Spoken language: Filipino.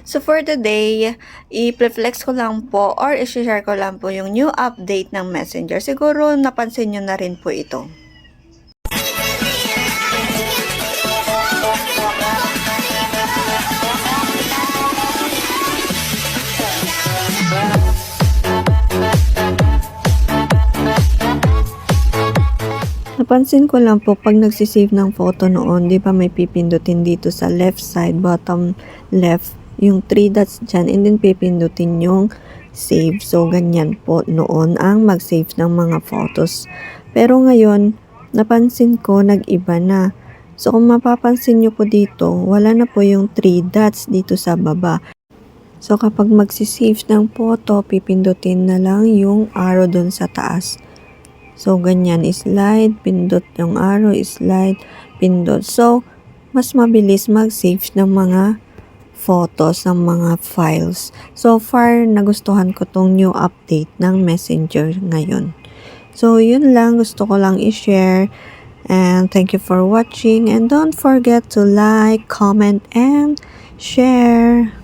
So for today, i-flex ko lang po or i-share ko lang po yung new update ng Messenger. Siguro napansin nyo na rin po ito. Napansin ko lang po pag nagsisave ng photo noon, di ba may pipindutin dito sa left side, bottom left, yung 3 dots dyan, and then pipindutin yung save. So, ganyan po noon ang mag-save ng mga photos. Pero ngayon, napansin ko nag-iba na. So, kung mapapansin nyo po dito, wala na po yung 3 dots dito sa baba. So, kapag magsisave ng photo, pipindutin na lang yung arrow dun sa taas. So, ganyan, slide, pindot yung arrow, slide, pindot. So, mas mabilis mag-save ng mga photos, ng mga files. So far, nagustuhan ko tong new update ng Messenger ngayon. So, yun lang. Gusto ko lang i-share. And thank you for watching. And don't forget to like, comment, and share.